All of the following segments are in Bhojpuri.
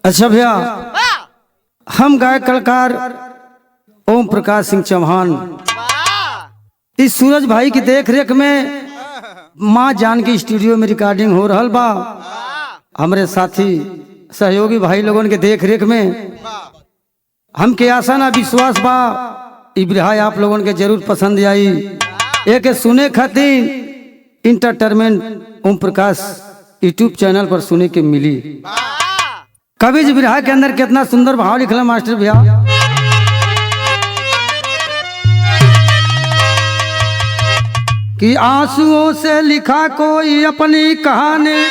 अच्छा भैया, हम गायक कलाकार ओम प्रकाश सिंह चौहान इस सूरज भाई की देख रेख में माँ जानकी स्टूडियो में रिकॉर्डिंग हो रहा बा। हमारे साथी सहयोगी भाई लोगों के देख रेख में हमके आशा ना विश्वास बा ई बिरहा आप लोगों के जरूर पसंद आई। एक सुने खातिर entertainment Om Prakash YouTube channel पर सुने के मिली। कवि जी बिरहा के अंदर कितना सुंदर भाव लिखला मास्टर भैया। कि आंसुओं से लिखा कोई अपनी कहानी,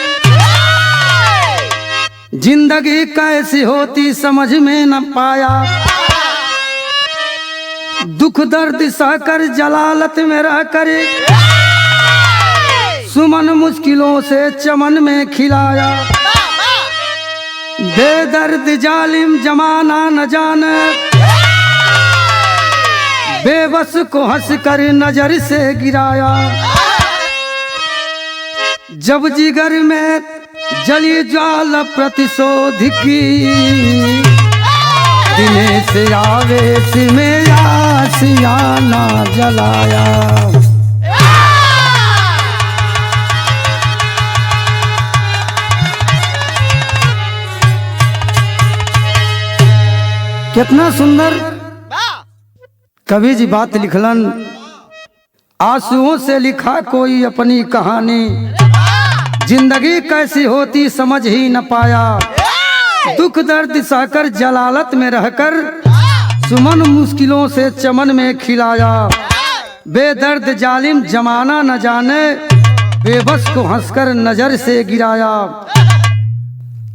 जिंदगी कैसी होती समझ में न पाया। दुख दर्द सहकर जलालत में रह कर सुमन मुश्किलों से चमन में खिलाया। बेदर्द जालिम जमाना न जाने, बेबस को हंस कर नजर से गिराया। जब जिगर में जली ज्वाला प्रतिशोध की, दिने से आवेश में आशियाना जलाया। कितना सुंदर कवि जी बात लिखलन। आंसुओं से लिखा कोई अपनी कहानी, जिंदगी कैसी होती समझ ही न पाया। दुख दर्द सहकर जलालत में रहकर सुमन मुश्किलों से चमन में खिलाया। बेदर्द जालिम जमाना न जाने, बेबस को हंसकर नजर से गिराया।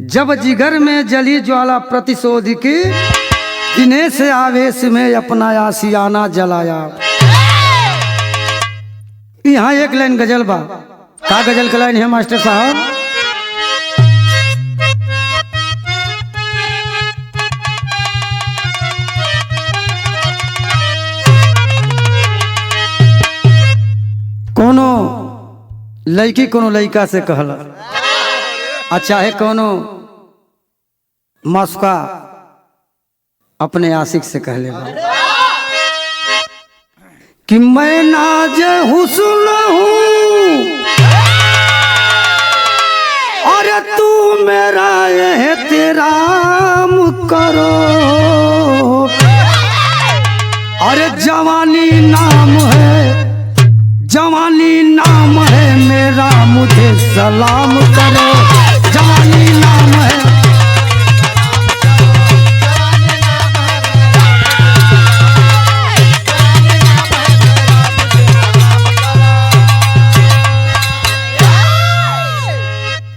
जब जिगर में जली ज्वाला प्रतिशोध की, दिने से आवेश में अपना आशियाना जलाया। यहाँ एक लाइन गजल बा। का गजल का लाइन है मास्टर साहब? कोनो लड़की कोनो लड़का से कहला, चाहे कोनो मस्का अपने आशिक से कह ले कि मैं नाज हुस्न हूँ और तू मेरा एहतराम करो। अरे जवानी नाम है, जवानी नाम है मेरा, मुझे सलाम करो। जवानी नाम है,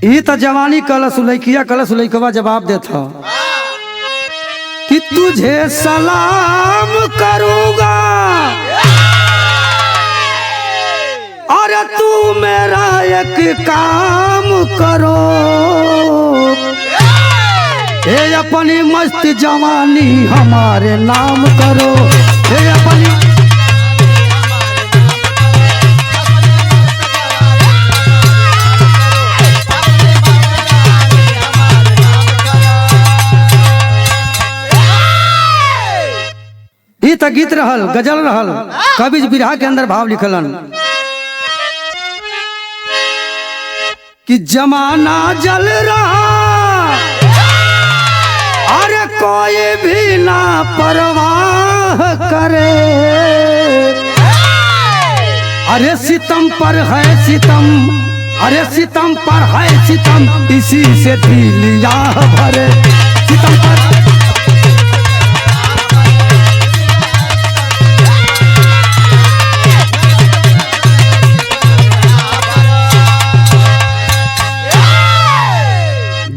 ये तो जवानी कलश उलैकिया कलश उलैकवा जवाब देता कि तुझे सलाम करूंगा और तू मेरा एक काम करो। ये अपनी मस्त जवानी हमारे नाम करो। ये अपनी तो गीत रहल, गजल रहल। कवि बिरहा के अंदर भाव लिखलन कि जमाना जल रहा, अरे कोई भी ना परवाह करे। अरे सितम पर है सितम, अरे सितम पर है सितम, इसी से दिल याह भरे। सितम पर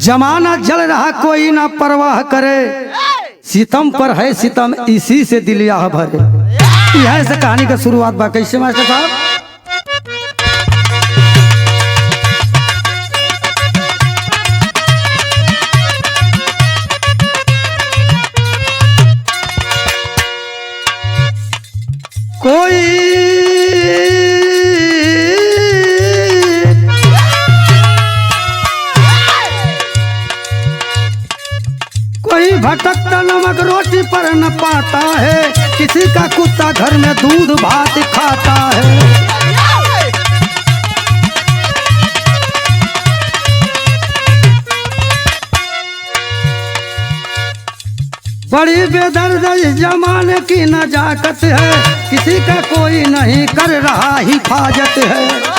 जमाना जल रहा कोई ना परवाह करे, सितम पर है सितम इसी से दिल याह भरे। यह से कहानी का शुरुआत बा। कैसे मास्टर साहब? कोई भटकता नमक रोटी पर न पाता है, किसी का कुत्ता घर में दूध भात खाता है। बड़ी बेदर्द इस जमाने की नजाकत है, किसी का कोई नहीं कर रहा हिफाजत है।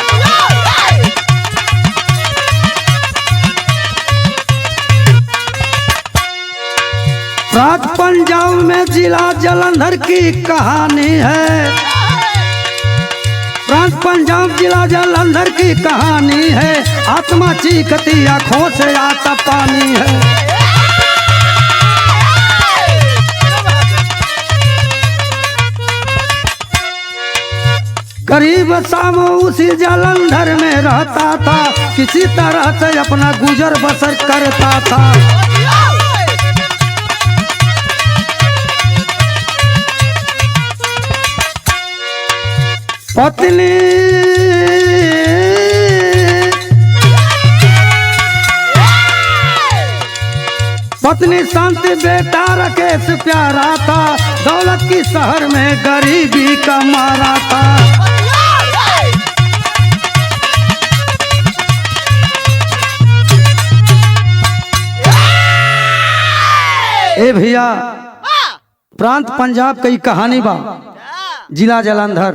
प्रांत पंजाब में जिला जालंधर की कहानी है, प्रांत पंजाब जिला जालंधर की कहानी है। आत्मा चीखती आंखों से आता पानी है। गरीब सामो उसी जालंधर में रहता था, किसी तरह से अपना गुजर बसर करता था। पत्नी शांति बेटा राकेश प्यारा था, दौलत की शहर में गरीबी का मारा था। ए भैया, प्रांत पंजाब की कहानी बा जिला जालंधर।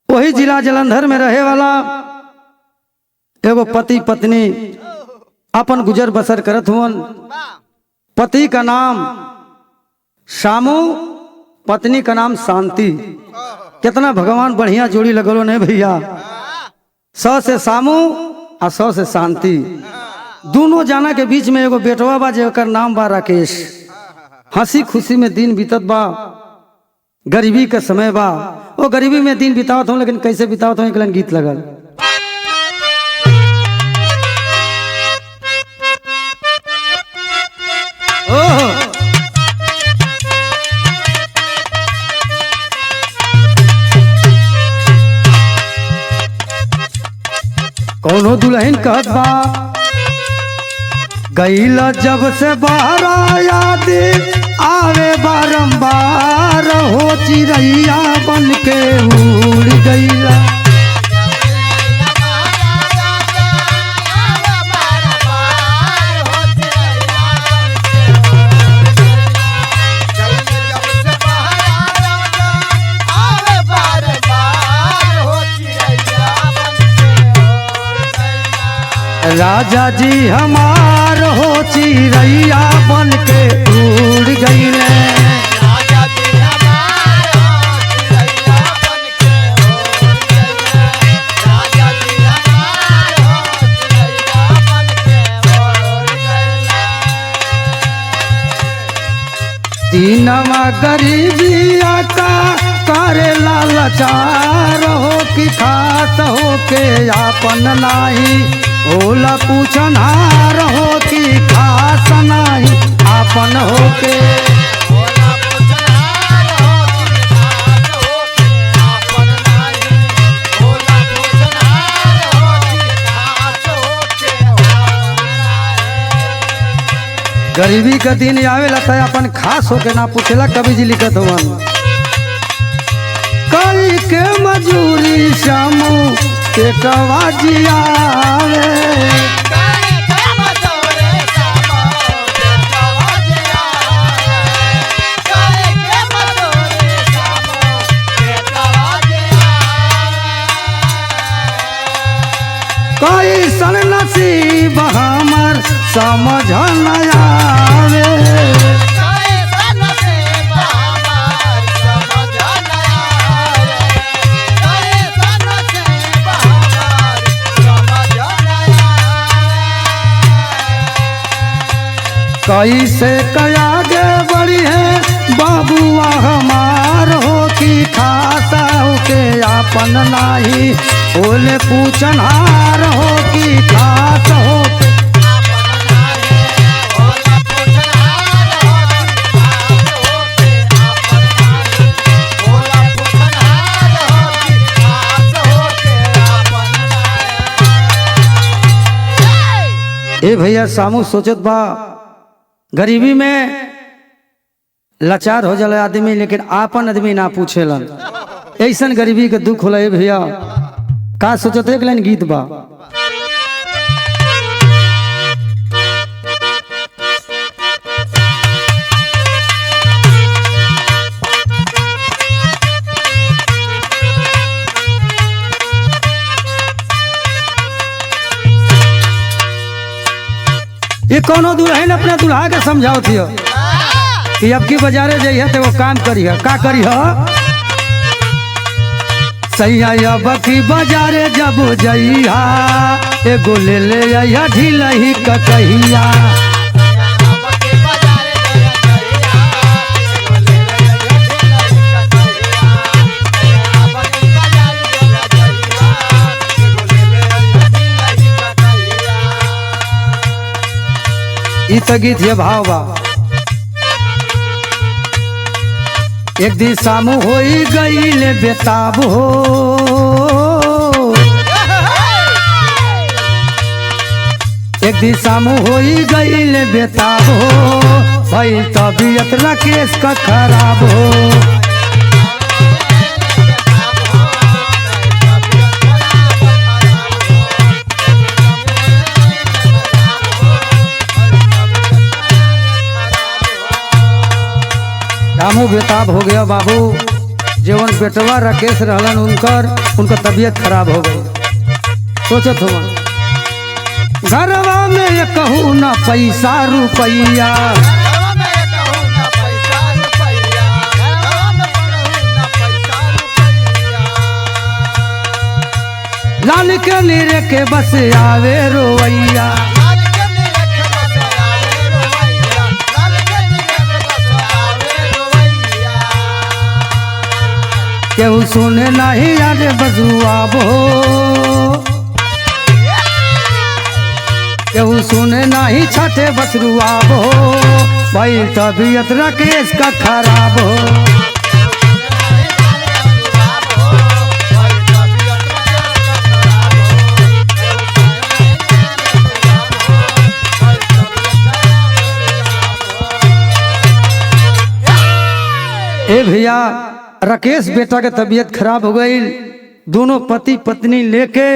वही जिला जालंधर में रहे वाला एगो पति पत्नी अपन गुजर बसर करत हुवन। पति का नाम शामू, पत्नी का नाम शांति। कितना भगवान बढ़िया जोड़ी लगलो ने भैया। 100 से शामू और 100 से शांति। दोनों जाना के बीच में एगो बेटवा बा जेकर नाम बा राकेश। हंसी खुशी में दिन बीतत बा, गरीबी का समय बा। वो गरीबी में दिन बितावत हूँ, लेकिन कैसे बितावत हूँ एक गीत लगल। कौनो दुल्हन कहत बा, गईला जब से बाहर याद आवे बारंबार, हो चिड़ैया बन के उड़ गईला। राजा जी हमार हो चिड़ैया बन के उड़ गईले। राजा जी हमार हो चिड़ैया बन के उड़ गईले। राजा जी हमार हो चिड़ैया बन के उड़ गईले। दीनवा गरीबिया का करे लाचार हो कि खास हो के आपन नाही, ओला पूछनहार हो कि खास नाही आपन हो के। ओला पूछनहार हो कि खास हो के आपन नाही, ओला पूछनहार हो कि खास हो के आपन नाही। गरीबी का दिन आवेला त अपन खास हो के ना पूछेला। कवि जी लिखत हवन, कई के मजूरी शामू के कवाजी आवे, कोई सन नसीब हमर समझ न आवे। कैसे कयागे बड़ी है बाबुआ हमार हो कि खासा हो के आपन नाही, ओले पूछनहार हो कि खास हो के आपन नाही, ओले पूछनहार हो कि खास हो के आपन नाही, ओले पूछनहार हो कि खास हो के आपन नाही। ए भैया सामू सोचत बा गरीबी में लाचार हो जाला आदमी, लेकिन आपन आदमी ना पूछेलन। ऐसन गरीबी के दुख होला भैया। का सोचते एक लाइन गीत बा। ये कोनो दुल्हन अपने दुल्हा के समझाओ थियो कि अब की बाजारे जाइए तो वो काम करिए। का करिए सैया अब की बाजारे जब जइहा एगो ले ले आइया ढिलही कहिया। ई तो गीत है भाव बा। एक दिन शाम हो गई ले बेताब हो, एक दिन शाम हो गई ले बेताब हो, भाई तबीयत राकेश का खराब हो। रामू बेताब हो गया बाबू। जीवन बेटवा राकेश रहलन उनका तबीयत खराब हो गई। सोचत हो घरवा में कहूँ ना पैसा रुपैया, लाल के नीरे के बस आवे रोवैया। केहू सुने नहीं याद बजुआब हो, केहू सुने नहीं छठे बसरुआब हो, भाई तबीयत राकेश का खराब हो। ए भैया राकेश बेटा के तबीयत खराब हो गई। दोनों पति पत्नी लेके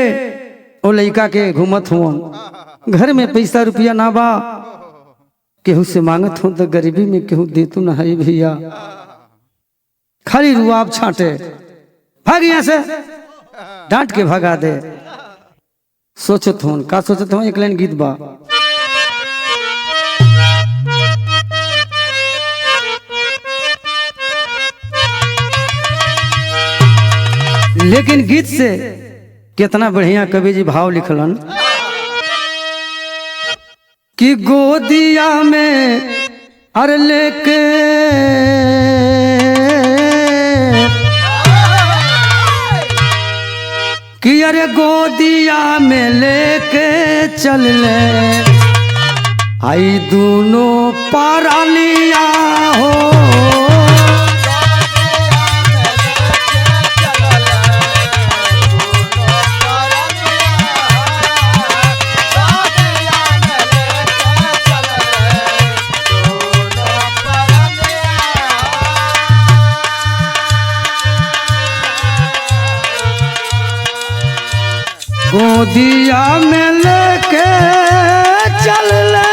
वो लड़का के घूमत हुआ। घर में पैसा रुपया ना बा, केहू से मांगत हो तो गरीबी में केहू देतू ना है भैया। खाली रुआब छाटे, भाग यहाँ से, डांट के भगा दे। सोचत हो का सोचत हो एक लाइन गीत बा। लेकिन गीत से कितना बढ़िया कवि जी भाव लिखलन कि गोदिया में अर लेके कि अरे गोदिया में लेके चल ले आई दोनों पारालिया हो। गोदिया में लेके चल ले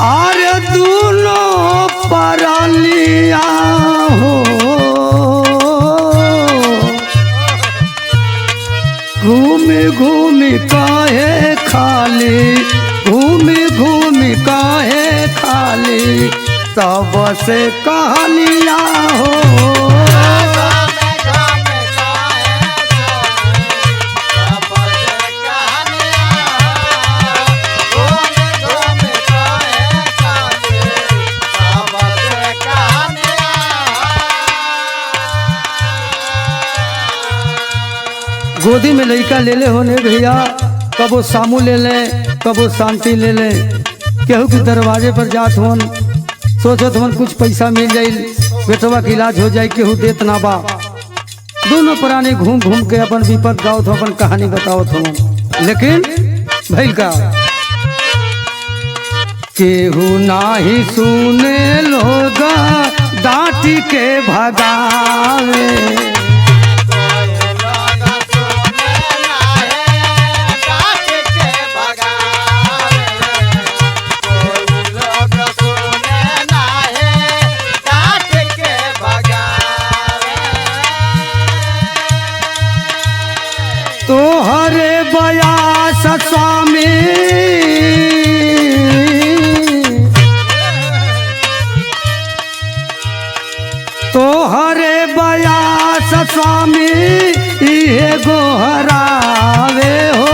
और दोनों परालिया हो। घूमी घूमी काहे खाली, घूमी घूमी काहे खाली, सब से कहानिया हो। गोदी में लड़का ले ले होने भैया, कबो सामू ले ले, कबो शांति ले ले। केहू के दरवाजे पर जात होन, सोचत होन कुछ पैसा मिल जाए, बेटवा का इलाज हो जाए, केहू देत ना बा। दोनों प्राणी घूम घूम के अपन विपद गावत हो, अपन कहानी बतावत हो। लेकिन भइल का केहू नाही सुने लोग डांट के भगावे। तोहरे बयास स्वामी तोहरे बयास स्वामी इहे गोहरावे हो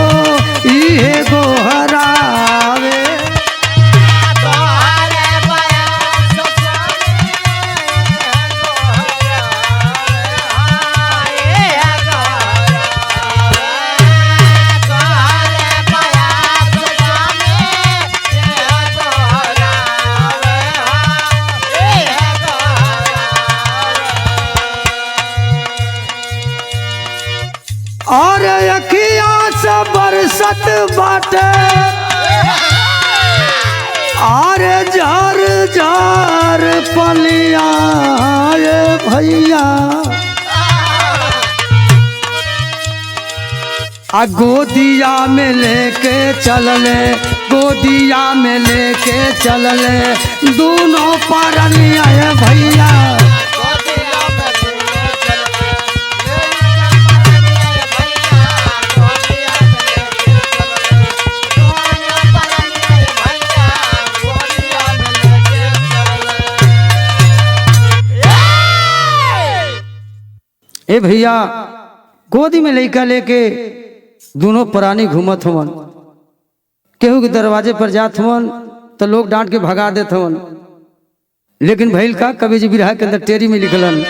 इहे गोहरावे। और अखिया से बरसत बाटे और जार जार पलिया भैया। आ गोदिया में लेके चलले गोदिया में लेके चलले दोनों परनिया भैया। ए भैया गोदी में लइका लेके दोनों प्राणी घूमत हवन। केहू के दरवाजे पर जात हवन तो लोग डांट के भगा देत हवन। लेकिन भइल का कवि जी बिरहा के अंदर टेरी में लिखलन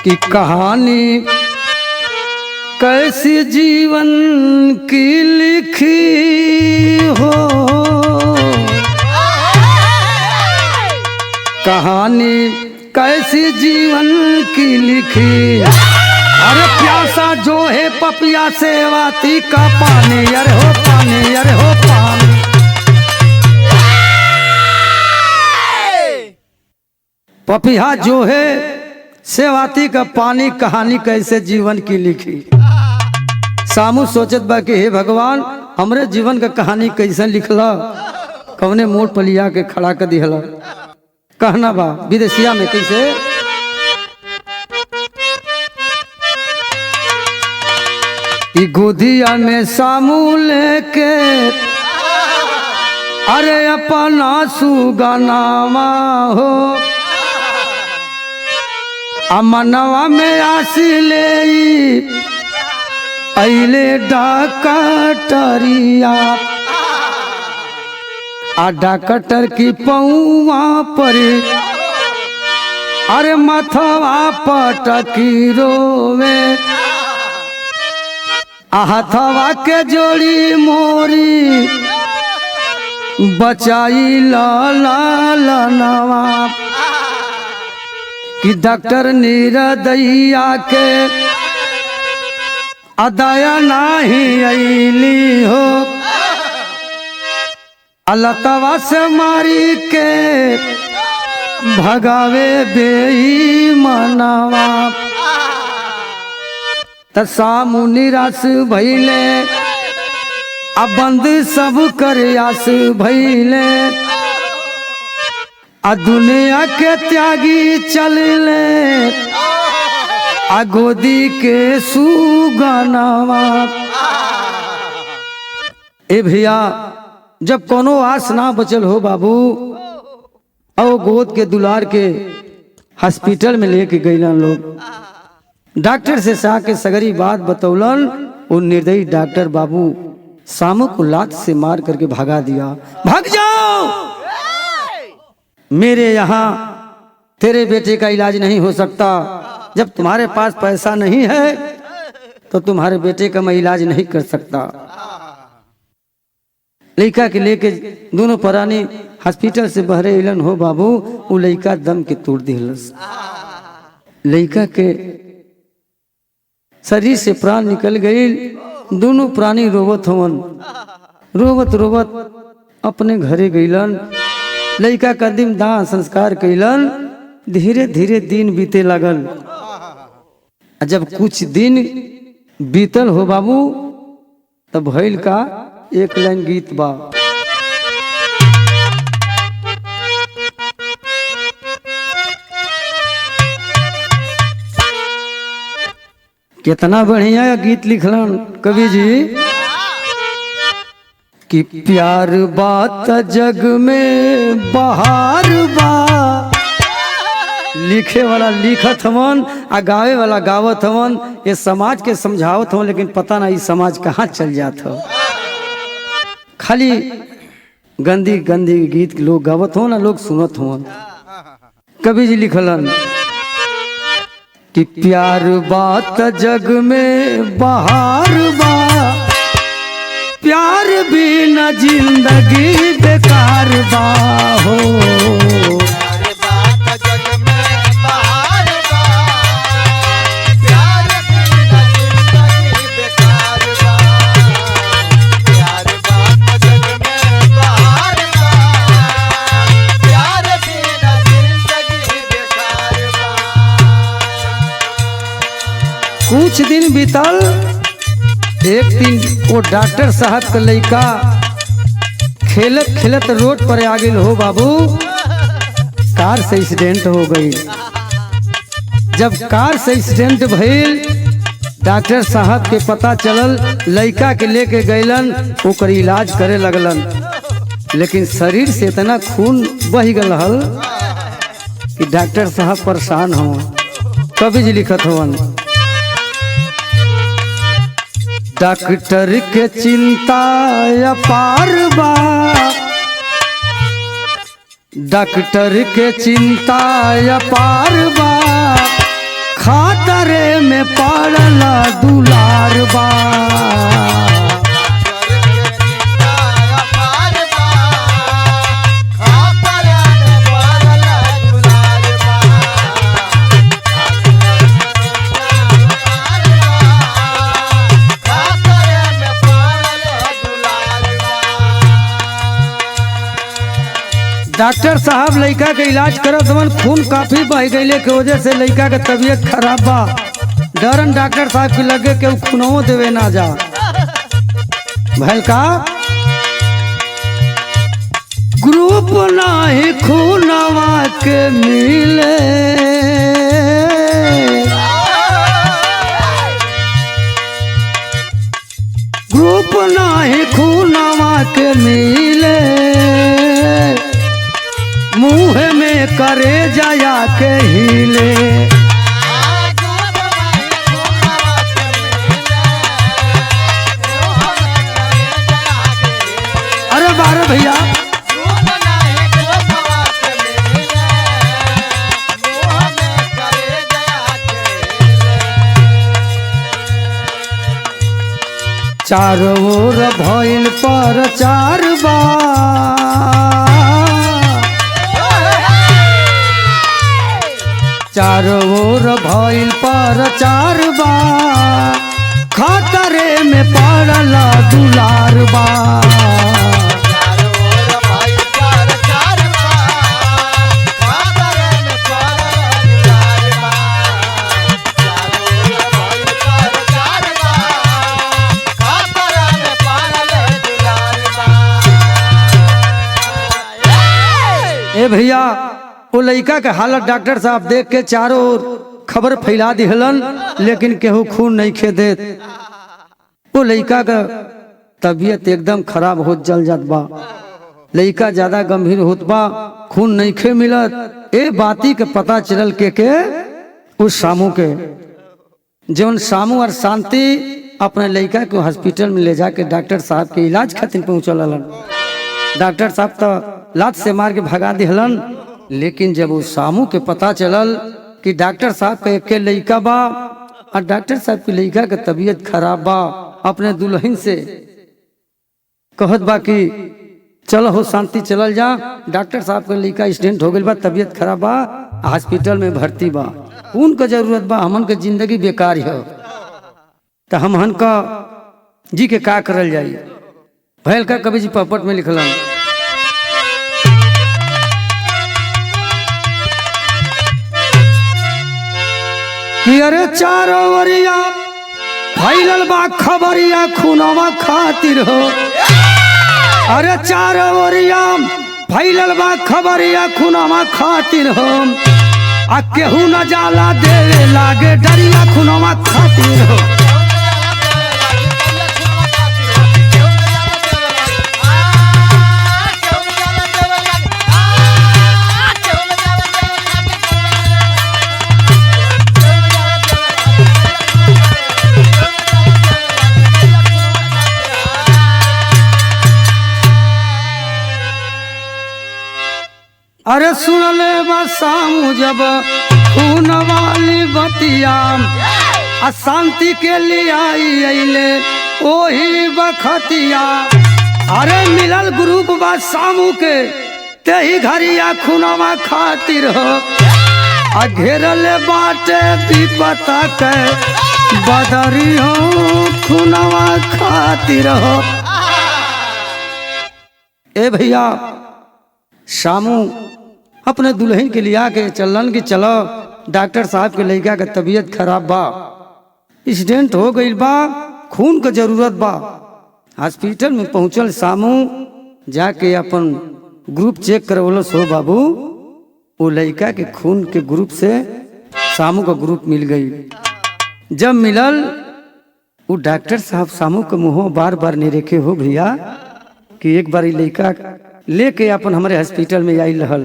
कि कहानी कैसी जीवन की लिखी हो। कहानी कैसी जीवन की लिखी। अरे प्यासा जो है पपिया सेवाती का पानी अरे हो पानी अरे हो पानी। पपिया जो है सेवाती का पानी कहानी कैसे जीवन की लिखी। सामू सोचत बा कि हे भगवान हमरे जीवन का कहानी कैसे लिखला कवने मोड़ पलिया के खड़ा कर दिहला। कहना बा विदेशिया में कैसे गोदिया में सामू लेके अरे अपना सुगनामा हो अमनवा में आसी ले अइले डॉक्टरिया। आ डॉक्टर की पौवा पर अरे मथवा पटकी रोवे। हथवा के जोड़ी मोरी बचाई लालनवा कि डॉक्टर नीरदैया के अदया नहीं अइली हो। अलतवा से मारी के भगावे बेईमानवा। सामू निराश भइले अब बंद सब कर आस भइले। आ दुनिया के त्यागी चलले आ गोदी के सुगनावा। ए भैया जब कोनो आस ना बचल हो बाबू और गोद के दुलार के हॉस्पिटल में लेके गईलन लोग। डॉक्टर से सा के सगरी बात बतौलन। वो निर्दयी डॉक्टर बाबू सामू को लात से मार करके भगा दिया। भाग जाओ मेरे यहाँ तेरे बेटे का इलाज नहीं हो सकता। जब तुम्हारे पास पैसा नहीं है तो तुम्हारे बेटे का मैं इलाज नहीं कर सकता। लड़का के लेके दोनों परानी हॉस्पिटल से बहरे इलन हो बाबू। वो लड़का दम के तोड़ दिलस। लड़का के शरीर से प्राण निकल गई। दोनों प्राणी रोवत हवन। रोवत रोवत अपने घरे गईलन। लड़का कदीम दाह संस्कार कैलन। धीरे धीरे दिन बीते लगल। जब कुछ दिन बीतल हो बाबू तब भइल का एक लाइन गीत बा। कितना बढ़िया गीत लिखलन कवि जी कि प्यार बात जग में बहार बा। लिखे वाला लिखत हवन आ गावे वाला गावत हवन। ये समाज के समझावत हवन लेकिन पता नहीं समाज कहाँ चल जात हो। खाली गंदी गंदी गीत लोग गावत हो ना लोग सुनत हवन। कवि जी लिखलन कि प्यार बात जग में बहार बा। प्यार बिना जिंदगी बेकार बा हो। कुछ दिन बीतल। एक दिन वो डॉक्टर साहब का लड़का खेलत खेलत रोड पर आ गई हो बाबू। कार से एक्सीडेंट हो गई। जब कार से एक्सीडेंट भइल डॉक्टर साहब के पता चलल। लड़का के लेके गईलन ओकर इलाज करे लगलन। लेकिन शरीर से इतना खून बह गल हल कि डॉक्टर साहब परेशान हो। कवि जी लिखत हवन डॉक्टर के चिंता अपार बा। डॉक्टर के चिंता अपार बा। खातरे में पड़ल दुलार बा। डॉक्टर साहब लड़का के इलाज करत हवन। खून काफी बह गईले के वजह से लड़का के तबीयत खराब बा। डरन डॉक्टर साहब के लगे के खूनवो देवे ना जा। भैल का ग्रुप नाही खूनवा के मिले। ग्रुप नाही खूनवा के मिले। मुँह में करे जाया के हिले। अरे बारे भैया चारों ओर भइल पर चार बार। चारों ओर भइल पर चार बा। खतरे में पड़ल दुलार बा। ए भैया वो लड़का के हालत डॉक्टर साहब देख के चारों ओर खबर फैला दिहलन लेकिन केहू खून नहीं खे देत। वो लड़का का तबीयत एकदम खराब हो जल जात बा। लड़का ज्यादा गंभीर होत बा। खून नहीं खे मिलत। ए बाती के पता चलल के उस शामू के जौन शामू और शांति अपने लड़का को हॉस्पिटल में ले जाके डॉक्टर साहब के इलाज खातिर पहुँचल। डॉक्टर साहब तो लात से मार के भगा दिहलन। लेकिन जब वो शामू के पता चलल कि डॉक्टर साहब का एक लड़का बा और डॉक्टर साहब की लड़का के तबीयत खराब बा, अपने दुल्हन से कहत बा कि चलो हो शांति चलल जा। डॉक्टर साहब का लड़का एक्सीडेंट हो गई बा, तबीयत खराब बा, हॉस्पिटल में भर्ती बा, खून का जरूरत बा, हमन के जिंदगी बेकार है। तो हम हन का जी के का करल जाई। भैल का कवि जी पपट में लिखलन कि अरे चारों वरिया फैलल बा खबरिया खूनवा खातिर हो। अरे चारों वरिया फैलल बा खबरिया खूनवा खातिर हो। आ केहू न जाला देवे लागे डरिया खूनवा खातिर हो। अरे सुनले बसामू जब खून वाली बतिया अशांति के लिए आई अइले ओही बखतिया। अरे मिलल ग्रुप बसामू के तेही घरिया खूनवा खातिर हो। आ घेरल बाटे विपता के बदरी हो खूनवा खातिर हो। ए भैया शामू अपने दुल्हन के लिए आके चलन कि चलो डॉक्टर साहब के लड़का का तबीयत खराब बा, एक्सीडेंट हो गई बा, खून का जरूरत बा। हॉस्पिटल में पहुंचल शामू जाके अपन ग्रुप चेक करवलो सो बाबू वो लड़का के खून के ग्रुप से शामू का ग्रुप मिल गई। जब मिलल वो डॉक्टर साहब शामू के मुँह बार बार नहीं रेखे हो भैया कि एक बार लड़का लेके अपन हमारे हॉस्पिटल में आई रहल,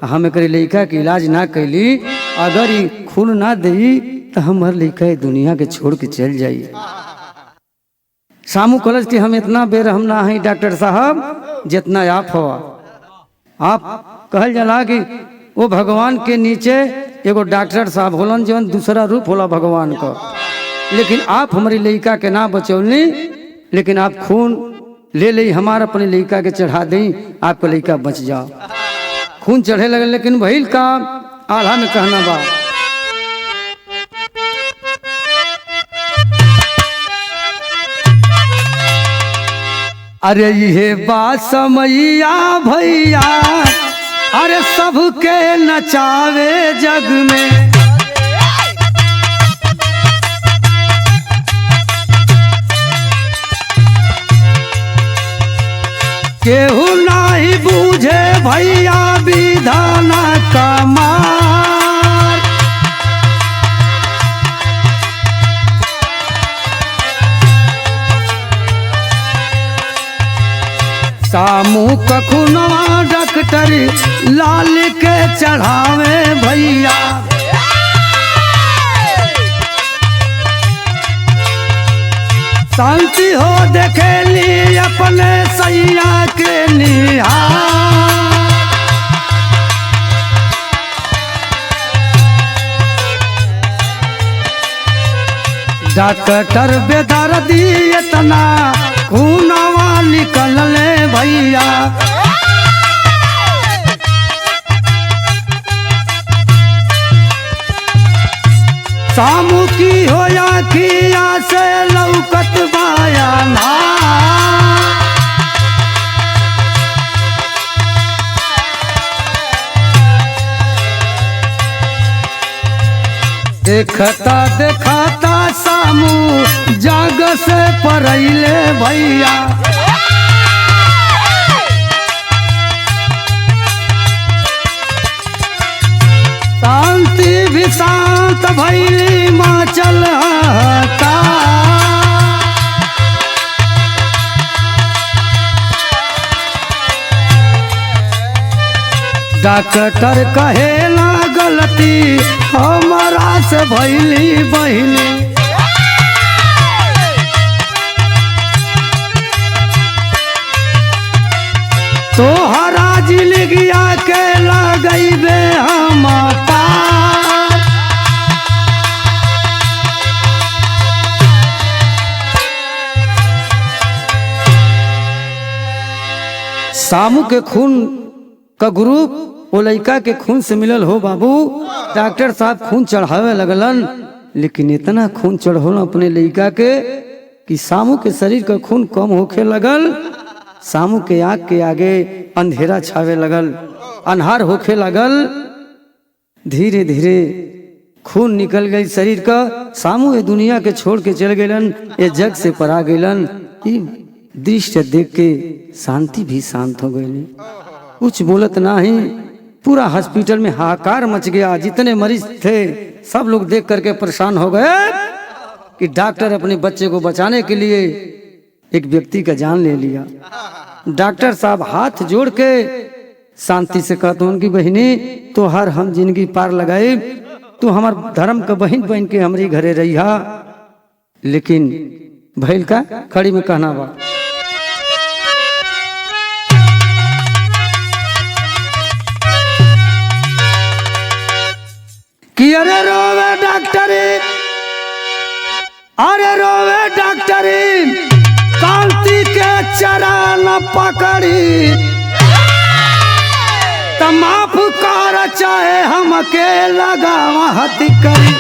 हम एक लड़का के इलाज ना कैली, अगर ये खून ना दी तो हमारे लड़का दुनिया के छोड़ के चल जाई। शामू कॉलेज के हम इतना बेरहम ना है डॉक्टर साहब जितना आप हो। आप कहल जाला कि वो भगवान के नीचे एगो डॉक्टर साहब होलन जो दूसरा रूप होला भगवान का, लेकिन आप हमारी लड़का के ना बचौली, लेकिन आप खून ले ले हमारा अपने लड़का के चढ़ा दें, आपका लड़का बच जाओ। खून चढ़े लगे लेकिन भइल का आल्हा में कहना बा। अरे ये बात समैया भैया अरे सबके नचावे जग में। केहू नाही बूझे भैया विधान का मार। शामू का खूनवा डॉक्टर लाल के चढ़ावे भैया। शांति हो देखेली अपने सैया के निहार। डॉक्टर बेदर्दी इतना खूनवा निकलले भैया। शामू की होया खिया से लौकत बाया ना। देखता देखता शामू जग से परैले भैया। शांति भी शांत भैली माँ चल का। डॉक्टर कहे ना गलती हमारा से भैली बहिनी। तोहरा जिलगिया के लगैबे हम पार। शामू के खून का ग्रुप वो लड़का के खून से मिलल हो बाबू। डॉक्टर साहब खून चढ़ावे लगलन, लेकिन इतना खून चढ़ोल अपने लड़का के कि सामू के शरीर का खून कम होखे लगल। सामू के आँख के आगे अंधेरा छावे लगल, अन्हार होखे लगल। धीरे धीरे खून निकल गई शरीर का। सामू ये दुनिया के छोड़ के चल गलन, ये जग से परा गलन। दृश्य देख के शांति भी शांत हो गई, कुछ बोलत नहीं। पूरा हॉस्पिटल में हाहाकार मच गया। जितने मरीज थे सब लोग देख करके परेशान हो गए कि डॉक्टर अपने बच्चे को बचाने के लिए एक व्यक्ति का जान ले लिया। डॉक्टर साहब हाथ जोड़ के शांति से कहते हैं कि बहिनी तो हर हम जिंदगी पार लगाए, तू हमार धर्म का बहन बहन के हमारी घरे रहिया। लेकिन भैल का खड़ी में कहना बा कि अरे रोवे डॉक्टरी, अरे रोवे डॉक्टरी, शांति के चरण पकड़ी, त माफ कर चाहे हमके लगावा हथी करी।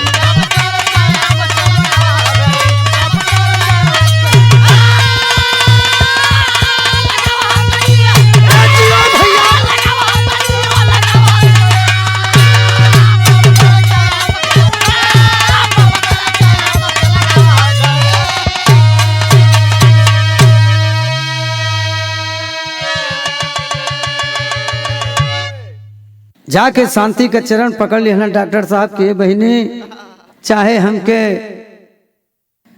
जाके शांति का चरण पकड़ लिया डॉक्टर साहब के बहिनी, चाहे हमके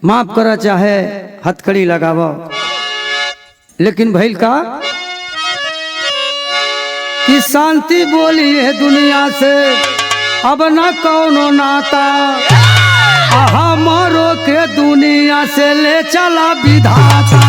माफ करा चाहे हथकड़ी लगावो। लेकिन भैल का कि शांति बोली है दुनिया से अब न कौनो नाता, हमारो के दुनिया से ले चला विधाता।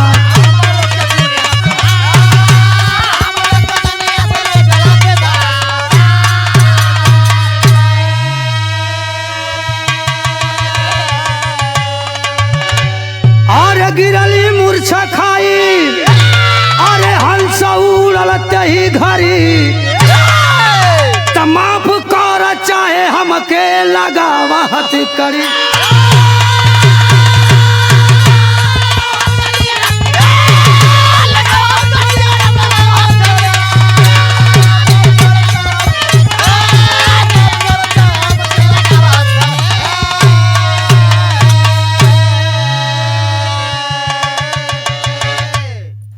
गिरली मूर्छा खाई, अरे हंस उड़ल तही घरी, त माफ कर चाहे हमके लगावा हथकड़ी।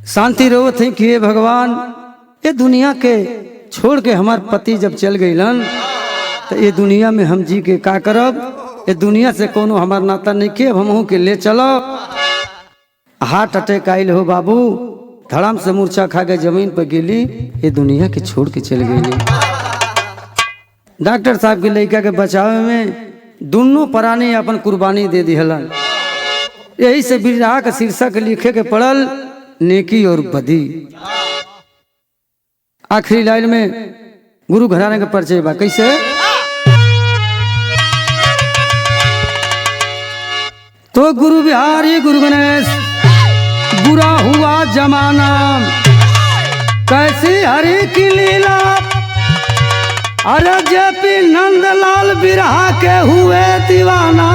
शांति रोवत है कि भगवान ये दुनिया के छोड़ के हमार पति जब चल गईलन तो ये दुनिया में हम जी के का करब। ये दुनिया से कोनो हमार नाता नहीं के, हमहू के ले चलो। हार्ट अटैक आइल हो बाबू, धड़ाम से मूर्छा खा के जमीन पर गिली, ये दुनिया के छोड़ के चल गई। डॉक्टर साहब के लड़का के बचावे में दोनों प्राणी अपन कुर्बानी दे दिहलन। यही से बिरहा का शीर्षक लिखे के पड़ल नेकी और बदी। आखिरी लाइन में गुरु घराने का परिचय बा, कैसे? तो गुरु बिहारी गुरु गणेश, बुरा हुआ जमाना, कैसी हरि की लीला, अरे जेपी नंदलाल बिरहा के हुए दीवाना।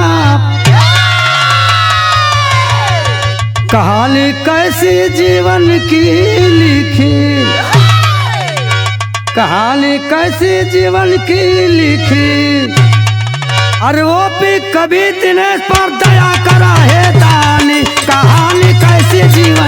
कहानी कैसी जीवन की लिखी, कहानी कैसी जीवन की लिखी, अरे वो भी कभी दिनेश पर दया करा है दानी। कहानी कैसी जीवन